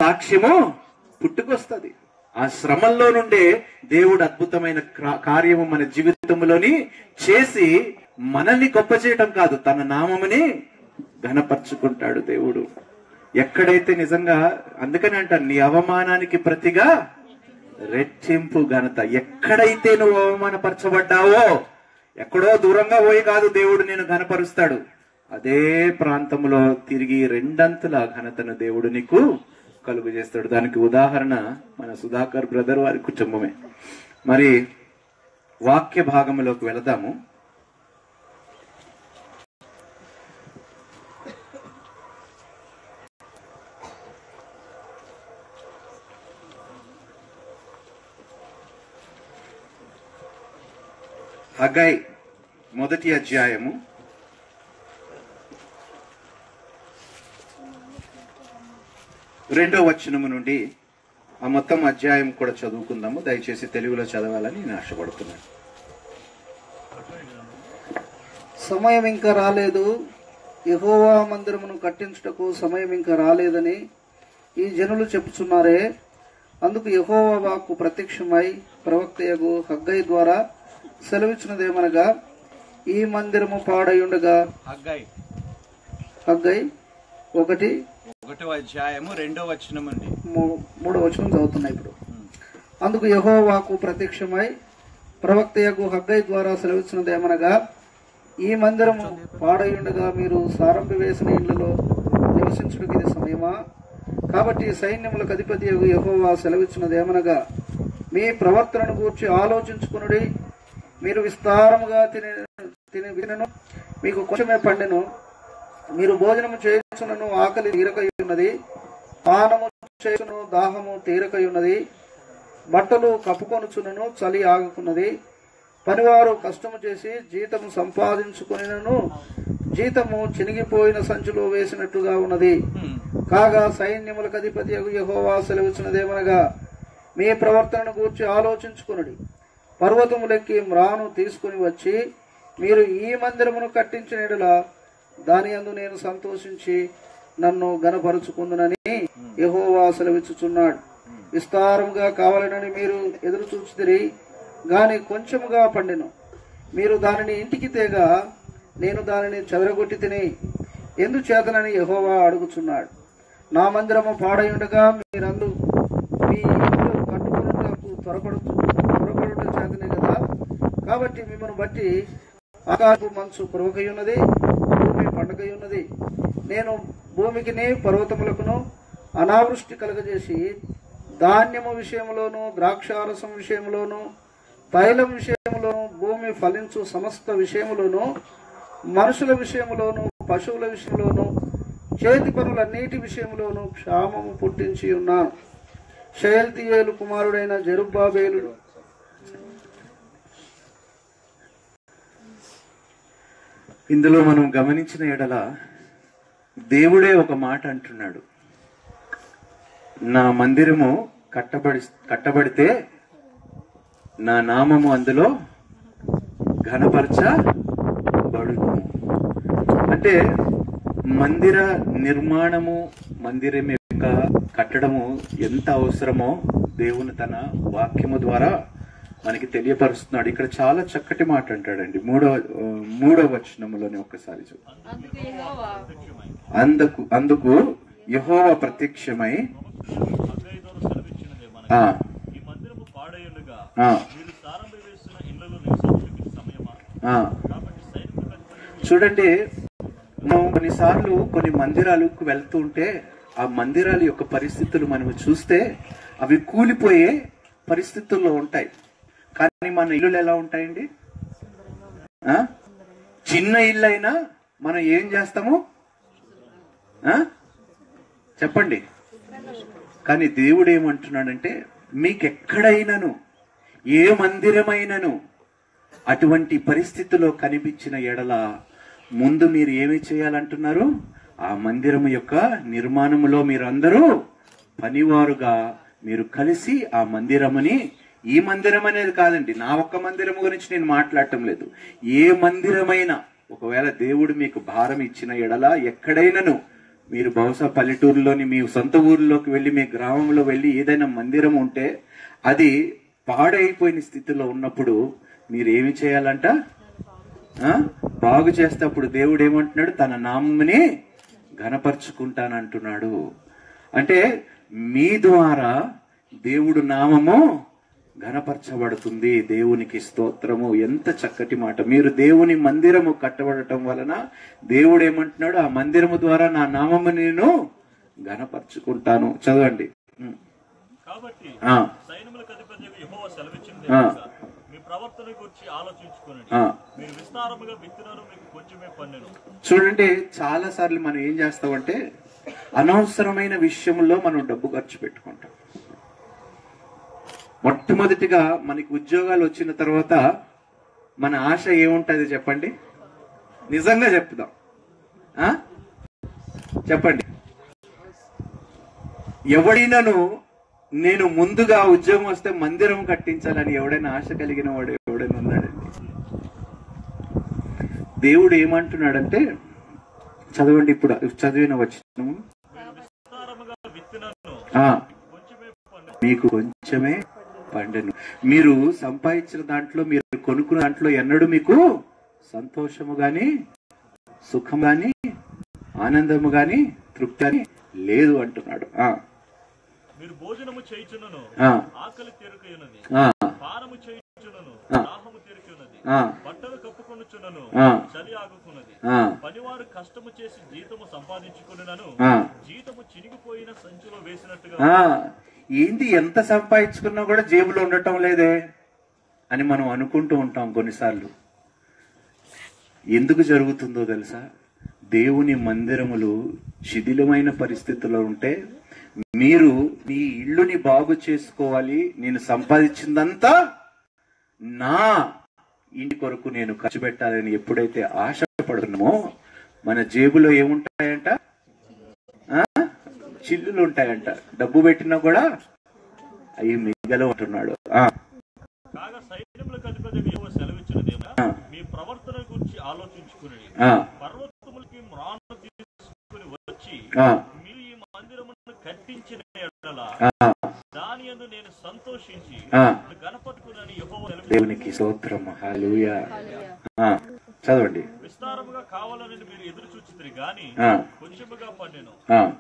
సాక్ష్యము పుట్టుకొస్తుంది. ఆ శ్రమల్లో నుండే దేవుడు అద్భుతమైన కార్యము మన జీవితంలోని చేసి మనల్ని గొప్ప చేయటం కాదు, తన నామముని ఘనపరుచుకుంటాడు దేవుడు. ఎక్కడైతే నిజంగా, అందుకని అంటాను, నీ అవమానానికి ప్రతిగా రెట్టింపు ఘనత. ఎక్కడైతే నువ్వు అవమానపరచబడ్డావో, ఎక్కడో దూరంగా పోయి కాదు దేవుడు నేను ఘనపరుస్తాడు, అదే ప్రాంతంలో తిరిగి రెండంతుల ఘనతను దేవుడు నీకు కలుగు చేస్తాడు. దానికి ఉదాహరణ మన సుధాకర్ బ్రదర్ వారి కుటుంబమే. మరి వాక్య భాగంలోకి వెళదాము. హగ్గై మొదటి అధ్యాయము 2వ వచనము నుండి ఆ మొత్తం అధ్యాయం కూడా చదువుకుందాము. దయచేసి తెలుగులో చదవాలని నేను ఆశపడుతున్నాను. సమయం ఇంకా రాలేదు, యెహోవా మందిరమును కట్టించుటకు సమయం ఇంకా రాలేదని ఈ జనులు చెప్పుచున్నారే. అందుకు యెహోవా వాక్కు ప్రత్యక్షమై ప్రవక్తయగు హగ్గై ద్వారా సెలవిచ్చినదేమనగా, ఈ మందిరము పాడయుండగా. హగ్గై 1వ అధ్యాయము 2వ వచనం అండి, 3వ వచనం చదువుతున్నాయి ఇప్పుడు. అందుకు యెహోవా వాక్కు ప్రత్యక్షమై ప్రవక్తయగు హగ్గై ద్వారా సెలవిచ్చినదేమనగా, ఈ మందిరము పాడయుండగా మీరు సారంభి వేసిన ఇళ్లలో నివసించుటకు ఇది సమయమా? కాబట్టి సైన్యములకు అధిపతి యెహోవా సెలవిచ్చినదేమనగా, మీ ప్రవర్తనను గూర్చి ఆలోచించుకునుడి. మీరు విస్తారముగా తినను, మీకు కొంచెమే పండెను. మీరు భోజనము చేయుచున్నను, ఆకలి తీరకయున్నది. పానము చేయుచును, దాహము తీరకయున్నది. బట్టలు కప్పుకొనుచున్నను, చలి ఆగుకున్నది. పనివారు కష్టము చేసి జీతము సంపాదించుకొనినను, జీతము చినిగిపోయిన సంచులో వేసినట్టుగా ఉన్నది. కాగా సైన్యములకు అధిపతి యెహోవా సెలవిచ్చినదేమనగా, మీ ప్రవర్తనను గూర్చి ఆలోచించుకునుడి. పర్వతములెక్కి మ్రాను తీసుకుని వచ్చి మీరు ఈ మందిరమును కట్టించిన యెడల దాని యందు నేను సంతోషించి నన్ను ఘనపరుచుకుందునని యెహోవా సెలవిచ్చుచున్నాడు. విస్తారముగా కావాలనని మీరు ఎదురు చూచితిరి, గాని కొంచెముగా పండెను. మీరు దానిని ఇంటికి తేగా నేను దానిని చెదరగొట్టి తిని ఎందుచేతనని యెహోవా అడుగుచున్నాడు. నా మందిరము పాడయుండగా మీరందరూ మీ ఇల్లు కట్టుకున్నట్టు త్వరపడుట చేతనే కదా. కాబట్టి మిమ్మల్ని బట్టి ఆకాశపు మంచు కురవకయున్నది, భూమి పండగయున్నది. నేను భూమికిని పర్వతములకును అనావృష్టి కలగజేసి ధాన్యము విషయంలోను, ద్రాక్షారసం విషయంలోను, తైలం విషయంలోను, భూమి ఫలించు సమస్త విషయములోను, మనుషుల విషయంలోను, పశువుల విషయంలోను, చేతి పనులన్నిటి విషయంలోను క్షామము పుట్టించి ఉన్నాను. షయల్తీయేలు కుమారుడైన జెరుబ్బాబేలు ఇందులో మనం గమనించిన ఎడల దేవుడే ఒక మాట అంటున్నాడు, నా మందిరము కట్టబడితే నా నామము అందులో ఘనపరచబడును. అంటే మందిర నిర్మాణము, మందిరం యొక్క కట్టడము ఎంత అవసరమో దేవుని తన వాక్యము ద్వారా మనకి తెలియపరుస్తున్నాడు. ఇక్కడ చాలా చక్కటి మాట అంటాడండి. మూడవ వచనములోనే ఒక్కసారి చూద్దాం. అందుకు యెహోవా ప్రత్యక్షమై చూడండి, మనం కొన్నిసార్లు కొన్ని మందిరాలకు వెళ్తూ ఉంటే ఆ మందిరాల యొక్క పరిస్థితులు మనం చూస్తే అవి కూలిపోయే పరిస్థితుల్లో ఉంటాయి. కానీ మన ఇల్లులు ఎలా ఉంటాయండి? చిన్న ఇల్లు అయినా మనం ఏం చేస్తాము చెప్పండి. కానీ దేవుడు ఏమంటున్నాడంటే, మీకెక్కడైనాను, ఏ మందిరమైనను అటువంటి పరిస్థితిలో కనిపించిన ఎడల ముందు మీరు ఏమి చేయాలంటున్నారు? ఆ మందిరము యొక్క నిర్మాణములో మీరందరూ పనివారుగా మీరు కలిసి ఆ మందిరముని, ఈ మందిరం అనేది కాదండి, నా ఒక్క మందిరం గురించి నేను మాట్లాడటం లేదు, ఏ మందిరమైనా ఒకవేళ దేవుడు మీకు భారం ఇచ్చిన ఎడల ఎక్కడైనాను మీరు బహుశా పల్లెటూరులోని మీ సొంత ఊరిలోకి వెళ్ళి మీ గ్రామంలో వెళ్ళి ఏదైనా మందిరం ఉంటే అది పాడైపోయిన స్థితిలో ఉన్నప్పుడు మీరు ఏమి చేయాలంట? బాగు చేస్తే అప్పుడు దేవుడు ఏమంటున్నాడు? తన నామముని ఘనపరుచుకుంటానంటున్నాడు. అంటే మీ ద్వారా దేవుడు నామము ఘనపరచబడుతుంది. దేవునికి స్తోత్రము. ఎంత చక్కటి మాట. మీరు దేవుని మందిరము కట్టబడటం వలన దేవుడు ఏమంటున్నాడు? ఆ మందిరము ద్వారా నా నామము నేను ఘనపరుచుకుంటాను. చదవండి. కాబట్టి సైన్యములకు అధిపతియగు యెహోవా సెలవిచ్చినది మీ ప్రవర్తన గురించి ఆలోచించుకోండి. మీరు విస్తారముగా విత్తినారు, మీకు కొంచెమే పండెను. చూడండి, చాలా సార్లు మనం ఏం చేస్తామంటే అనవసరమైన విషయంలో మనం డబ్బు ఖర్చు పెట్టుకుంటాం. మొట్టమొదటిగా మనకి ఉద్యోగాలు వచ్చిన తర్వాత మన ఆశ ఏముంటది చెప్పండి? నిజంగా చెప్దాం, చెప్పండి. ఎవడైనాను నేను ముందుగా ఉద్యోగం వస్తే మందిరం కట్టించాలని ఎవడైనా ఆశ కలిగిన వాడు ఎవడైనా ఉన్నాడండి? దేవుడు ఏమంటున్నాడంటే, చదవండి ఇప్పుడు చదివిన వచనము, మీకు కొంచెమే పండెను. మీరు సంపాదించిన దాంట్లో, మీరు కొనుక్కున్న దాంట్లో ఎన్నడూ మీకు సంతోషము గాని, సుఖం గాని, ఆనందము గాని, తృప్తి గాని లేదు అంటున్నాడు. మీరు భోజనము చేయుచున్నను, ఆకలి తీరుకయున్నది, పానము చేయుచున్నను, దాహము తీరుకయున్నది, బట్టలు కప్పుకొనుచున్నను, చలి ఆగుకున్నది, పనివారు కష్టము చేసి జీతము సంపాదించుకున్నను, జీతము చినిగిపోయిన సంచిలో వేసినట్టుగా. ఏంటి, ఎంత సంపాదించుకున్నా కూడా జేబులో ఉండటం లేదే అని మనం అనుకుంటూ ఉంటాం కొన్నిసార్లు. ఎందుకు జరుగుతుందో తెలుసా? దేవుని మందిరములు శిథిలమైన పరిస్థితుల్లో ఉంటే మీరు మీ ఇల్లుని బాగు చేసుకోవాలి, నేను సంపాదించిందంతా నా ఇంటి కొరకు నేను ఖర్చు పెట్టాలని ఎప్పుడైతే ఆశపడుతున్నామో మన జేబులో ఏముంటాయంట? చిల్లులు ఉంటాయంట. డబ్బు పెట్టినా కూడా అవి మిగలవు అంటున్నాడు. మీ ప్రవర్తన గురించి ఆలోచించుకుని పర్వతములకి మ్రాను తీసుకుని వచ్చి మీరు ఈ మందిరమును కట్టించిన దాని యందు నేను సంతోషించి గణపతుకునని యెహోవా దేవునికి స్తోత్రం. హల్లెలూయా. చదవండి. విస్తారముగా కావాలని మీరు ఎదురు చూచితిరి గాని కొంచెముగా పండెను.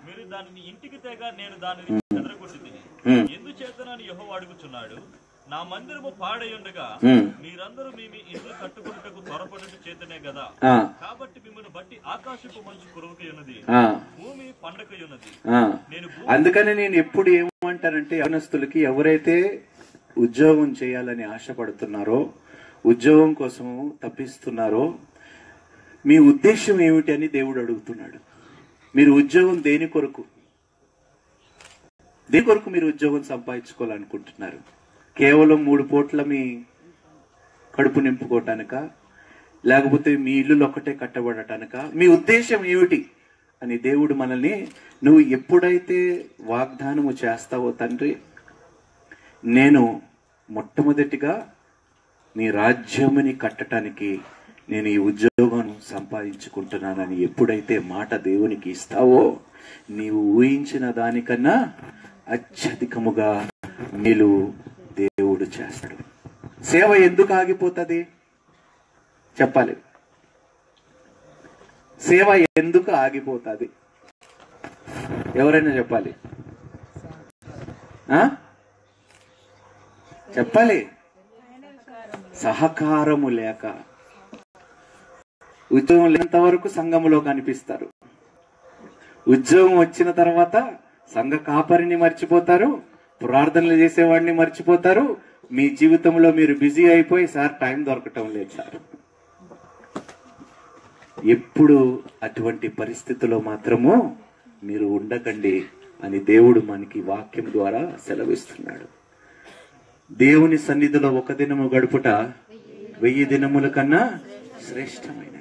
మీరు దానిని ఇంటికి తెగ నేను దానిని చెదరగొట్టితిని. ఎందుచేతనని యెహోవా అడుగుచున్నాడు. నా మందిరము పాడయుండగా మీరందరూ మీ ఇల్లు కట్టుకున్నటకు త్వరపడుట చేతనే కదా. కాబట్టి మిమ్మల్ని బట్టి ఆకాశపు మంచు కురువకయున్నది, భూమి పండకయున్నది. అందుకని నేను ఎప్పుడు ఏమంటానంటే, యవనస్తులకి ఎవరైతే ఉద్యోగం చేయాలని ఆశపడుతున్నారో, ఉద్యోగం కోసం తప్పిస్తున్నారో, మీ ఉద్దేశం ఏమిటి అని దేవుడు అడుగుతున్నాడు. మీరు ఉద్యోగం దేని కొరకు మీరు ఉద్యోగం సంపాదించుకోవాలనుకుంటున్నారు? కేవలం 3 పూట్ల మీ కడుపు నింపుకోవటానిక, లేకపోతే మీ ఇల్లులు ఒక్కటే కట్టబడటానిక? మీ ఉద్దేశం ఏమిటి అని దేవుడు మనల్ని, నువ్వు ఎప్పుడైతే వాగ్దానము చేస్తావో, తండ్రి నేను మొట్టమొదటిగా నీ రాజ్యముని కట్టడానికి నేను ఈ ఉద్యోగం సంపాదించుకుంటున్నానని ఎప్పుడైతే మాట దేవునికి ఇస్తావో, నీవు ఊహించిన దానికన్నా అత్యధికముగా మేలు దేవుడు చేస్తాడు. సేవ ఎందుకు ఆగిపోతుంది చెప్పాలి? సేవ ఎందుకు ఆగిపోతుంది? ఎవరైనా చెప్పాలి, చెప్పాలి. సహకారము లేక. ఉద్యోగం లేనంత వరకు సంఘములో కనిపిస్తారు. ఉద్యోగం వచ్చిన తర్వాత సంఘ కాపరిని మర్చిపోతారు, ప్రార్థనలు చేసేవాడిని మర్చిపోతారు. మీ జీవితంలో మీరు బిజీ అయిపోయి, సార్ టైం దొరకటం లేదు సార్. ఎప్పుడు అటువంటి పరిస్థితిలో మాత్రము మీరు ఉండకండి అని దేవుడు మనకి వాక్యం ద్వారా సెలవిస్తున్నాడు. దేవుని సన్నిధిలో 1 దినము గడుపుట 1000 దినముల కన్నా శ్రేష్టమైనది.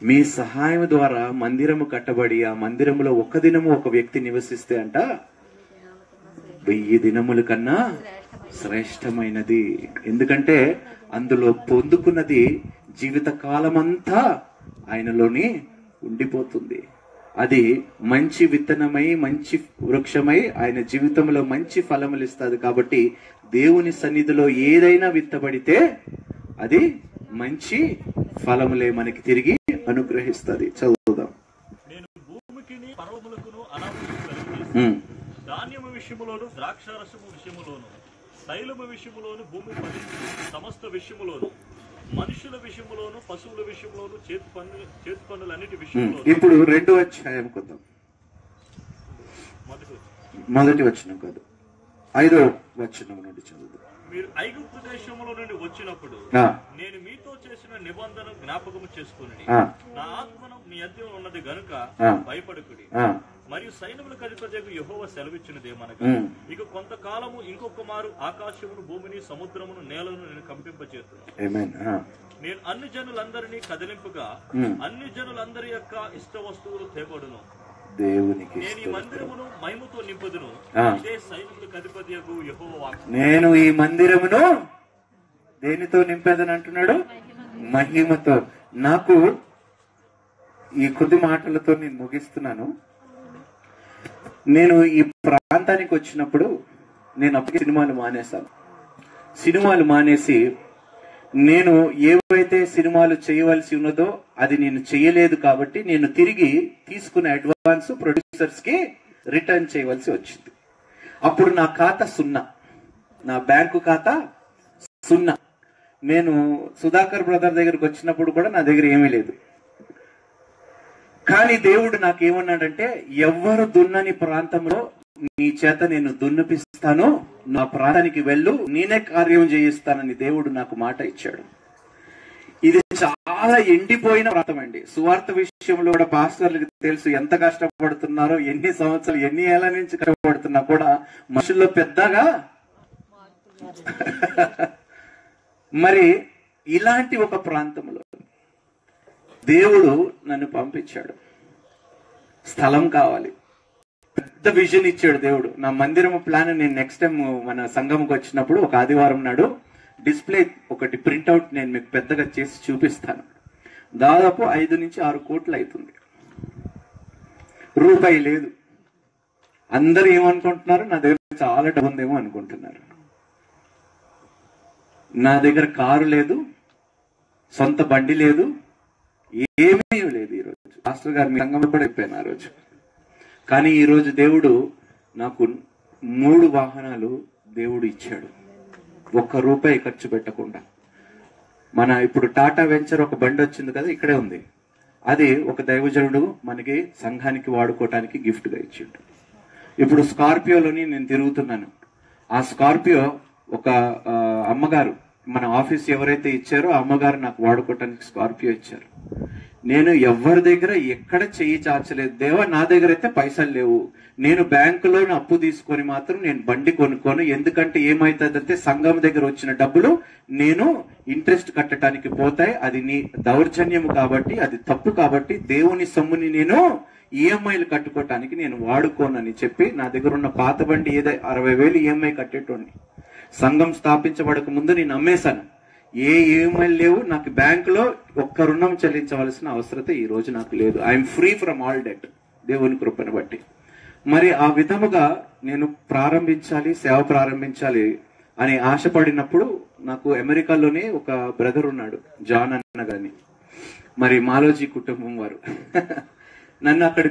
మీ సహాయం ద్వారా మందిరము కట్టబడి ఆ మందిరములో 1 దినము ఒక వ్యక్తి నివసిస్తే అంట 1000 దినముల కన్నా శ్రేష్టమైనది. ఎందుకంటే అందులో పొందుకున్నది జీవిత కాలమంతా ఆయనలోని ఉండిపోతుంది. అది మంచి విత్తనమై మంచి వృక్షమై ఆయన జీవితంలో మంచి ఫలములు ఇస్తుంది. కాబట్టి దేవుని సన్నిధిలో ఏదైనా విత్తబడితే అది మంచి ఫలములే మనకి తిరిగి అనుగ్రహిస్తుంది. చదువుదాం. నేను భూమికి పర్వములకును అనావృష్టి కలుగజేసి ధాన్యము విషయములోను ద్రాక్షారసము విషయములోను తైలము విషయములోను భూమి సమస్త విషయములోను మనుషుల విషయములోను పశువుల విషయములోను చేతి పనులన్నిటి విషయంలో. ఇప్పుడు 2వ అధ్యాయం కొద్దాం. మొదటి వచనం కాదు, 5వ వచనం నుండి చదువు. మీరు ఐగుప్తు దేశములో నుండి వచ్చినప్పుడు నేను మీతో చేసిన నిబంధన జ్ఞాపకము చేసుకుని నా ఆత్మను మీ మధ్య ఉన్నది గనుక భయపడకుడి. మరియు సైన్యములకు అధిపతియగు యెహోవా సెలవిచ్చినదేమనగా ఇక కొంతకాలము ఇంకొక మారు ఆకాశమును భూమిని సముద్రమును నేలను నేను కంపింపచేస్తున్నాను. నేను అన్ని జనులందరినీ కదిలింపుగా అన్ని జనులందరి యొక్క ఇష్ట వస్తువులు తేబడును. దేవునికి నేను ఈ మందిరమును మహిమతో నింపుదును. ఇదే సైన్యములకు అధిపతియగు యెహోవా వాక్కు. నేను ఈ మందిరమును దేనితో నింపేదని అంటున్నాడు? మహిమతో. నాకు ఈ కొద్ది మాటలతో నేను ముగిస్తున్నాను. నేను ఈ ప్రాంతానికి వచ్చినప్పుడు నేను అప్పటికి సినిమాలు మానేశాను. సినిమాలు మానేసి నేను ఏవైతే సినిమాలు చేయవలసి ఉన్నదో అది నేను చేయలేదు. కాబట్టి నేను తిరిగి తీసుకున్న అడ్వాన్స్ ప్రొడ్యూసర్స్ కి రిటర్న్ చేయవలసి వచ్చింది. అప్పుడు నా ఖాతా 0, నా బ్యాంకు ఖాతా 0. నేను సుధాకర్ బ్రదర్ దగ్గరకు వచ్చినప్పుడు కూడా నా దగ్గర ఏమీ లేదు. కానీ దేవుడు నాకేమన్నాడంటే, ఎవ్వరు దున్నని ప్రాంతంలో నీ చేత నేను దున్నిపిస్తాను, నా ప్రాంతానికి వెళ్ళు, నేనే కార్యం చేయిస్తానని దేవుడు నాకు మాట ఇచ్చాడు. ఇది చాలా ఎండిపోయిన ప్రాంతం అండి. సువార్త విషయంలో కూడా పాస్టర్లకు తెలుసు ఎంత కష్టపడుతున్నారో, ఎన్ని సంవత్సరాలు ఎన్ని ఏళ్ల నుంచి కష్టపడుతున్నా కూడా మనుషుల్లో పెద్దగా మరి ఇలాంటి ఒక ప్రాంతంలో దేవుడు నన్ను పంపించాడు. స్థలం కావాలి, పెద్ద విజన్ ఇచ్చాడు దేవుడు. నా మందిరం ప్లాన్ నేను నెక్స్ట్ టైం మన సంఘంకి వచ్చినప్పుడు ఒక ఆదివారం నాడు డిస్ప్లే ఒకటి ప్రింట్అవుట్ నేను మీకు పెద్దగా చేసి చూపిస్తాను. దాదాపు 5 నుంచి 6 కోట్లు అవుతుంది. రూపాయి లేదు. అందరు ఏమనుకుంటున్నారు, నా దగ్గర చాలా డబ్బు ఉందేమో అనుకుంటున్నారు. నా దగ్గర కారు లేదు, సొంత బండి లేదు, ఏమీ లేదు. ఈరోజు మాస్టర్ గారు మీ సంఘంలో కూడా అయిపోయాను ఆ రోజు. కానీ ఈరోజు దేవుడు నాకు 3 వాహనాలు దేవుడు ఇచ్చాడు, 1 రూపాయి ఖర్చు పెట్టకుండా. మన ఇప్పుడు టాటా వెంచర్ ఒక బండి వచ్చింది కదా, ఇక్కడే ఉంది. అది ఒక దైవజనుడు మనకి సంఘానికి వాడుకోవటానికి గిఫ్ట్ గా ఇచ్చిండు. ఇప్పుడు స్కార్పియోలోని నేను తిరుగుతున్నాను. ఆ స్కార్పియో ఒక అమ్మగారు, మన ఆఫీస్ ఎవరైతే ఇచ్చారో ఆ అమ్మగారు నాకు వాడుకోవటానికి స్కార్పియో ఇచ్చారు. నేను ఎవరి దగ్గర ఎక్కడ చెయ్యి చాచలేదు. దేవా, నా దగ్గర అయితే పైసలు లేవు, నేను బ్యాంకులో అప్పు తీసుకొని మాత్రం నేను బండి కొనుక్కోను. ఎందుకంటే ఏమైతుందంటే సంఘం దగ్గర వచ్చిన డబ్బులు నేను ఇంట్రెస్ట్ కట్టడానికి పోతాయి. అది నీ దౌర్జన్యం కాబట్టి, అది తప్పు. కాబట్టి దేవుని సొమ్ముని నేను ఈఎంఐలు కట్టుకోవటానికి నేను వాడుకోనని చెప్పి నా దగ్గర ఉన్న పాత బండి ఏదో 60,000 ఈఎంఐ కట్టేటోని. సంఘం స్థాపించబడక ముందు నేను అమ్మేశాను. ఏ ఈఎంఐలు లేవు నాకు. బ్యాంకులో 1 రుణం చెల్లించవలసిన అవసరత ఈ రోజు నాకు లేదు. I'm free from all debt, దేవుని కృపను బట్టి. మరి ఆ విధముగా నేను ప్రారంభించాలి, సేవ ప్రారంభించాలి అని ఆశపడినప్పుడు నాకు అమెరికాలోనే ఒక బ్రదర్ ఉన్నాడు, జాన్ అన్న గాని, మరి మాలోజీ కుటుంబం వారు నన్ను అక్కడ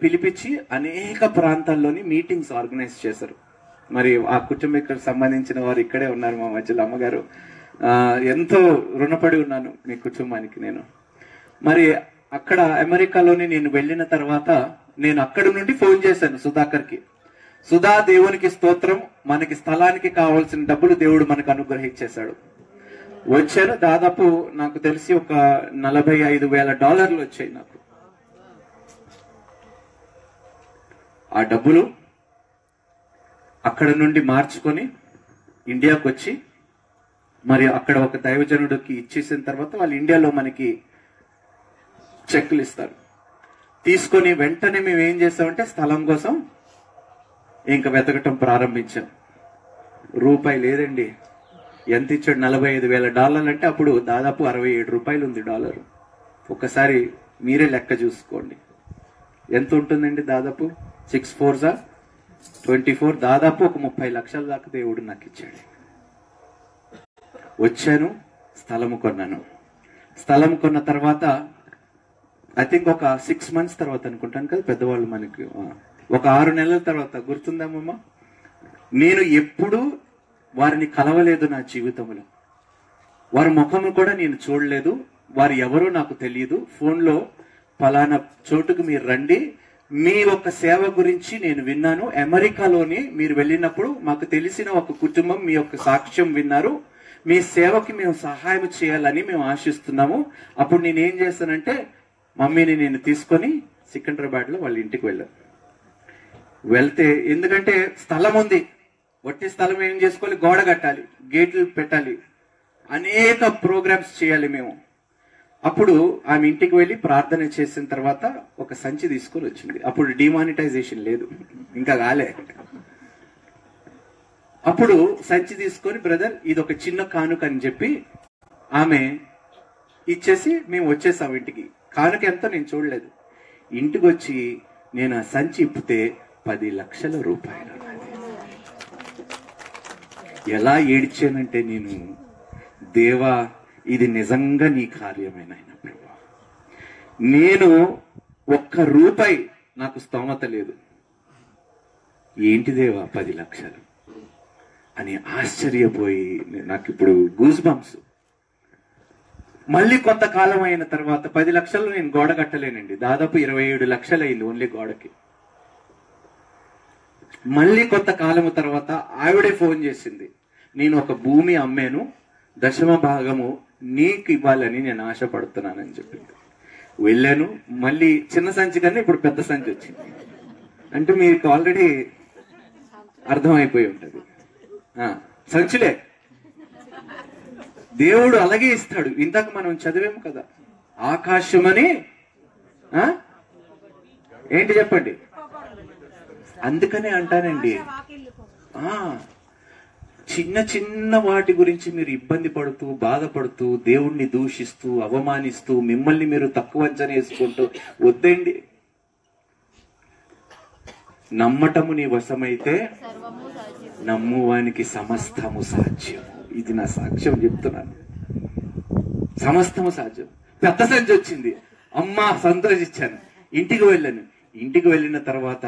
పిలిపించి అనేక ప్రాంతాల్లోని మీటింగ్స్ ఆర్గనైజ్ చేశారు. మరి ఆ కుటుంబీకులకు సంబంధించిన వారు ఇక్కడే ఉన్నారు మా మధ్యలో. అమ్మగారు, ఎంతో రుణపడి ఉన్నాను మీ కుటుంబానికి నేను. మరి అక్కడ అమెరికాలోని నేను వెళ్ళిన తర్వాత నేను అక్కడి నుండి ఫోన్ చేశాను సుధాకర్కి. సుధా, దేవునికి స్తోత్రం, మనకి స్థలానికి కావాల్సిన డబ్బులు దేవుడు మనకు అనుగ్రహించేశాడు. వచ్చారు. దాదాపు నాకు తెలిసి ఒక $45,000 వచ్చాయి నాకు. ఆ డబ్బులు అక్కడ నుండి మార్చుకొని ఇండియాకు వచ్చి మరి అక్కడ ఒక దైవజనుడికి ఇచ్చేసిన తర్వాత వాళ్ళు ఇండియాలో మనకి చెక్కులు ఇస్తారు. తీసుకొని వెంటనే మేము ఏం చేస్తామంటే స్థలం కోసం ఇంకా వెతకటం ప్రారంభించాం. రూపాయి లేదండి. ఎంత ఇచ్చాడు? $45,000 అంటే అప్పుడు దాదాపు 67 రూపాయలు ఉంది డాలర్. ఒక్కసారి మీరే లెక్క చూసుకోండి ఎంత ఉంటుందండి? దాదాపు 6 4 24, దాదాపు ఒక 30 లక్షల దాకా దేవుడు నాకు ఇచ్చాడు. వచ్చాను, స్థలము కొన్నాను. స్థలం కొన్న తర్వాత ఐ థింక్ ఒక 6 months తర్వాత అనుకుంటాను కదా పెద్దవాళ్ళు మనకి, ఒక 6 నెలల తర్వాత, గుర్తుందామమ్మా? నేను ఎప్పుడు వారిని కలవలేదు నా జీవితంలో. వారి ముఖము కూడా నేను చూడలేదు. వారు ఎవరో నాకు తెలియదు. ఫోన్లో పలానా చోటుకు మీరు రండి, మీ యొక్క సేవ గురించి నేను విన్నాను, అమెరికాలోని మీరు వెళ్ళినప్పుడు మాకు తెలిసిన ఒక కుటుంబం మీ యొక్క సాక్ష్యం విన్నారు, మీ సేవకి మేము సహాయం చేయాలని మేము ఆశిస్తున్నాము. అప్పుడు నేనేం చేస్తానంటే మమ్మీని నేను తీసుకొని సికింద్రాబాద్ లో వాళ్ళ ఇంటికి వెళ్ళాను. వెళ్తే ఎందుకంటే స్థలం ఉంది, వట్టి స్థలం ఏం చేసుకోవాలి, గోడ కట్టాలి, గేట్లు పెట్టాలి, అనేక ప్రోగ్రామ్స్ చేయాలి మేము. అప్పుడు ఆమె ఇంటికి వెళ్ళి ప్రార్థన చేసిన తర్వాత ఒక సంచి తీసుకొని వచ్చింది. అప్పుడు డిమానిటైజేషన్ లేదు, ఇంకా కాలే. అప్పుడు సంచి తీసుకొని, బ్రదర్ ఇది ఒక చిన్న కానుక అని చెప్పి ఆమె ఇచ్చేసి మేము వచ్చేసాం ఇంటికి. కానుక ఎంతో నేను చూడలేదు. ఇంటికి వచ్చి నేను ఆ సంచి ఇప్పితే 10 లక్షల రూపాయలు. ఎలా ఏడ్చానంటే నేను, దేవా ఇది నిజంగా నీ కార్యమైన ప్రభు, నేను ₹1 నాకు స్తోమత లేదు, ఏంటి దేవా 10 లక్షలు అని ఆశ్చర్యపోయి నాకు ఇప్పుడు గూస్ బంప్స్. మళ్ళీ కొంతకాలం అయిన తర్వాత 10 లక్షలు నేను గోడ కట్టలేనండి, దాదాపు 27 లక్షలు అయింది ఓన్లీ గోడకి. మళ్ళీ కొంతకాలము తర్వాత ఆవిడే ఫోన్ చేసింది, నేను ఒక భూమి అమ్మాను, 10వ భాగము నీకు ఇవ్వాలని నేను ఆశపడుతున్నానని చెప్పింది. వెళ్ళాను, మళ్ళీ చిన్న సంచి కన్నా ఇప్పుడు పెద్ద సంచి వచ్చింది. అంటే మీకు ఆల్రెడీ అర్థమైపోయి ఉంటది, సంచులే దేవుడు అలాగే ఇస్తాడు. ఇందాక మనం చదివాము కదా, ఆకాశమని ఏంటి చెప్పండి. అందుకనే అంటానండి, చిన్న చిన్న వాటి గురించి మీరు ఇబ్బంది పడుతూ బాధపడుతూ దేవుణ్ణి దూషిస్తూ అవమానిస్తూ మిమ్మల్ని మీరు తక్కువ అంచనా వేసుకుంటూ వద్దండి. నమ్మటము నీ వశమైతే నమ్మువానికి సమస్తము సాధ్యము. ఇది నా సాక్ష్యం చెప్తున్నాను, సమస్తము సాధ్యం. పెద్ద సంచి వచ్చింది, అమ్మా సంతోషించాను. ఇంటికి వెళ్ళాను. ఇంటికి వెళ్ళిన తర్వాత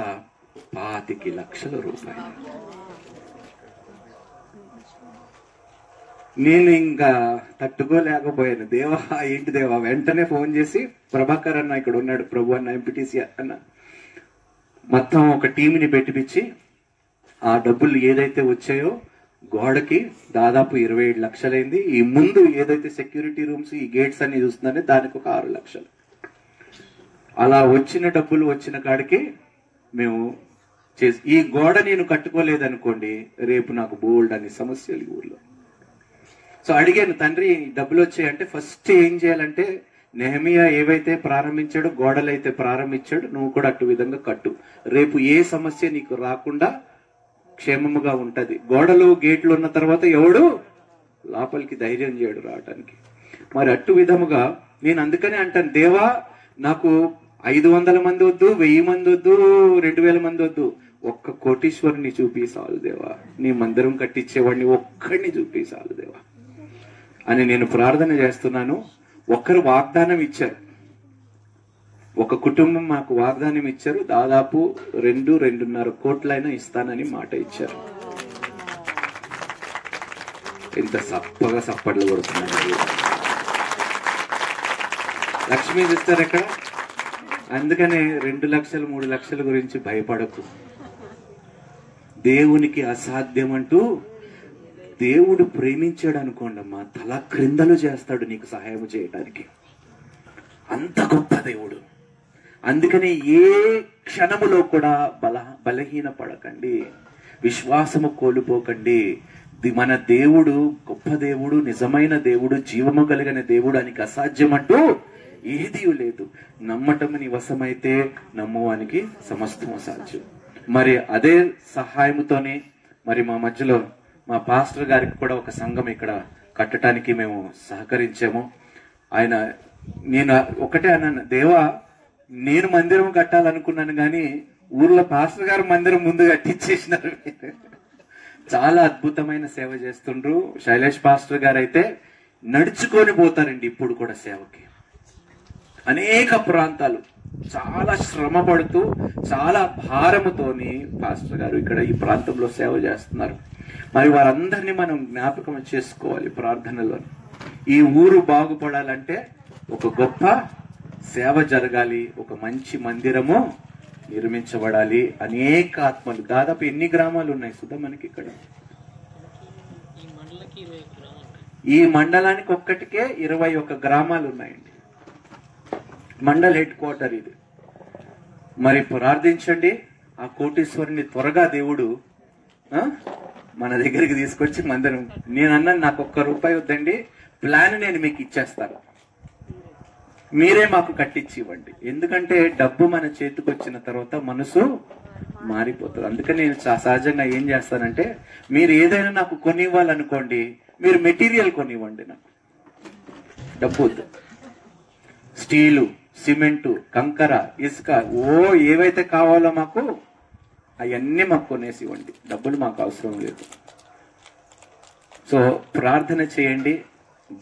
25 లక్షల రూపాయలు. నేను ఇంకా తట్టుకోలేకపోయాను. దేవా ఏంటి దేవా, వెంటనే ఫోన్ చేసి ప్రభాకర్ అన్న ఇక్కడ ఉన్నాడు, ప్రభు అన్న ఎంపీటీసీ అన్న, మొత్తం ఒక టీంని పెట్టిపిచ్చి ఆ డబ్బులు ఏదైతే వచ్చాయో గోడకి దాదాపు 27 లక్షలైంది. ఈ ముందు ఏదైతే సెక్యూరిటీ రూమ్స్ ఈ గేట్స్ అన్ని చూస్తుందని దానికి ఒక 6 లక్షలు. అలా వచ్చిన డబ్బులు వచ్చిన కాడికి మేము చేసి, ఈ గోడ నేను కట్టుకోలేదనుకోండి రేపు నాకు బోల్డ్ అనే సమస్యలు ఈ ఊర్లో. సో అడిగాను, తండ్రి డబ్బులు వచ్చాయంటే ఫస్ట్ ఏం చేయాలంటే నెహెమియా ఏవైతే ప్రారంభించాడో గోడలైతే ప్రారంభించాడు, నువ్వు కూడా అటు విధంగా కట్టు, రేపు ఏ సమస్య నీకు రాకుండా క్షేమముగా ఉంటది. గోడలు గేట్లు ఉన్న తర్వాత ఎవడు లోపలికి ధైర్యం చేయడు రావటానికి. మరి అట్టు విధముగా నేను అందుకనే అంటాను, దేవా నాకు 500 మంది వద్దు, 1000 మంది వద్దు, 2000 మంది వద్దు, ఒక్క కోటీశ్వరుని చూపి చాలు దేవా, నీ మందిరం కట్టించేవాడిని ఒక్కడిని చూపి చాలు దేవా అని నేను ప్రార్థన చేస్తున్నాను. ఒక్కరు వాగ్దానం ఇచ్చారు, ఒక కుటుంబం మాకు వాగ్దానం ఇచ్చారు, దాదాపు 2-2.5 కోట్లైనా ఇస్తానని మాట ఇచ్చారు. ఇంత సప్పగా సప్పట్లు కొడుతున్నారు. లక్ష్మీ సిస్టర్ ఎక్కడ? అందుకనే 2 లక్షలు 3 లక్షల గురించి భయపడకు. దేవునికి అసాధ్యం అంటూ దేవుడు ప్రేమించాడు అనుకోండి అమ్మా, తల క్రిందలు చేస్తాడు నీకు సహాయం చేయడానికి. అంత గొప్ప దేవుడు. అందుకని ఏ క్షణములో కూడా బలహీన పడకండి, విశ్వాసము కోల్పోకండి. మన దేవుడు గొప్ప దేవుడు, నిజమైన దేవుడు, జీవము కలిగిన దేవుడు, ఆయనకి అసాధ్యం అంటూ ఏదీ లేదు. నమ్మటము నీ వశమైతే నమ్మువానికి సమస్తము సాధ్యం. మరి అదే సహాయముతోనే మరి మా మధ్యలో మా పాస్టర్ గారికి కూడా ఒక సంఘం ఇక్కడ కట్టడానికి మేము సహకరించాము. ఆయన నేను ఒకటే అన్నాను, దేవా నేను మందిరం కట్టాలనుకున్నాను కానీ ఊర్లో పాస్టర్ గారు మందిరం ముందు కట్టించేసినారు. చాలా అద్భుతమైన సేవ చేస్తుండ్రు. శైలేష్ పాస్టర్ గారు అయితే నడుచుకొని పోతారండి ఇప్పుడు కూడా సేవకి. అనేక ప్రాంతాలు చాలా శ్రమ పడుతూ చాలా భారముతోని పాస్టర్ గారు ఇక్కడ ఈ ప్రాంతంలో సేవ చేస్తున్నారు. మరి వారందరినీ మనం జ్ఞాపకం చేసుకోవాలి ప్రార్థనలో. ఈ ఊరు బాగుపడాలంటే ఒక గొప్ప సేవ జరగాలి, ఒక మంచి మందిరము నిర్మించబడాలి. అనేక ఆత్మలు, దాదాపు ఎన్ని గ్రామాలు ఉన్నాయి సుధా మనకి ఇక్కడ? ఈ మండలానికి ఒక్కటికే 21 గ్రామాలు ఉన్నాయండి. మండల్ హెడ్ క్వార్టర్ ఇది. మరి ప్రార్థించండి, ఆ కోటీశ్వరుని త్వరగా దేవుడు మన దగ్గరికి తీసుకొచ్చి మందిరం. నేను అన్నాను, నాకు ₹1 వద్దండి, ప్లాన్ నేను మీకు ఇచ్చేస్తాను, మీరే మాకు కట్టించి ఇవ్వండి. ఎందుకంటే డబ్బు మన చేతికి వచ్చిన తర్వాత మనసు మారిపోతుంది. అందుకని నేను సహజంగా ఏం చేస్తానంటే, మీరు ఏదైనా నాకు కొనివ్వాలనుకోండి, మీరు మెటీరియల్ కొనివ్వండి, నాకు డబ్బు వద్దు. స్టీలు, సిమెంటు, కంకర, ఇసుక, ఏవైతే కావాలో మాకు అవన్నీ మాకు కొనేసి ఇవ్వండి, డబ్బులు మాకు అవసరం లేదు. సో ప్రార్థన చేయండి,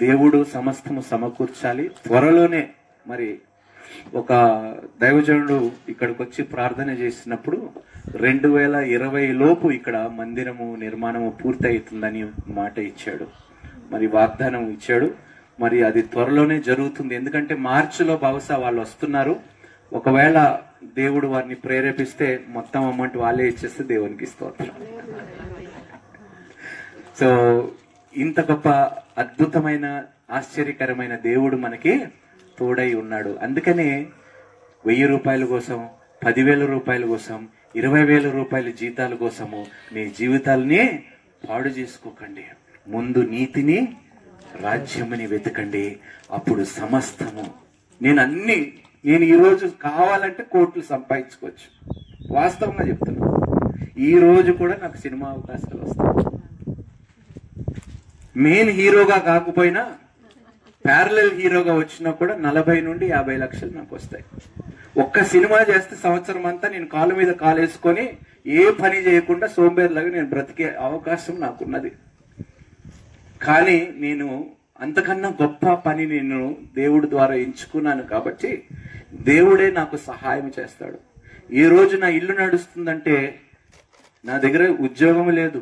దేవుడు సమస్తము సమకూర్చాలి. త్వరలోనే మరి ఒక దైవజనుడు ఇక్కడికి వచ్చి ప్రార్థన చేసినప్పుడు 2020 లోపు ఇక్కడ మందిరము నిర్మాణము పూర్తి అవుతుందని మాట ఇచ్చాడు, మరి వాగ్దానం ఇచ్చాడు. మరి అది త్వరలోనే జరుగుతుంది. ఎందుకంటే మార్చిలో బహుశా వాళ్ళు వస్తున్నారు. ఒకవేళ దేవుడు వారిని ప్రేరేపిస్తే మొత్తం అమౌంట్ వాళ్ళే ఇచ్చేస్తే దేవునికి స్తోత్రం. సో ఇంత గొప్ప అద్భుతమైన ఆశ్చర్యకరమైన దేవుడు మనకి తోడై ఉన్నాడు. అందుకనే ₹1000 కోసం, ₹10,000 కోసం, ₹20,000 జీతాల కోసము మీ జీవితాలని పాడు చేసుకోకండి. ముందు నీతిని, రాజ్యముని వెతకండి, అప్పుడు సమస్తము. నేను ఈ రోజు కావాలంటే కోట్లు సంపాదించుకోవచ్చు, వాస్తవంగా చెప్తున్నా. ఈ రోజు కూడా నాకు సినిమా అవకాశాలు వస్తాయి. మెయిన్ హీరోగా కాకపోయినా ప్యారలల్ హీరోగా వచ్చినా కూడా 40 నుండి 50 లక్షలు నాకు వస్తాయి. ఒక్క సినిమా చేస్తే సంవత్సరం అంతా నేను కాలు మీద కాలేసుకొని ఏ పని చేయకుండా సోంబేర్లాగా నేను బ్రతికే అవకాశం నాకున్నది. కానీ నేను అంతకన్నా గొప్ప పని నేను దేవుడి ద్వారా ఎంచుకున్నాను కాబట్టి దేవుడే నాకు సహాయం చేస్తాడు. ఈ రోజు నా ఇల్లు నడుస్తుందంటే నా దగ్గర ఉద్యోగం లేదు,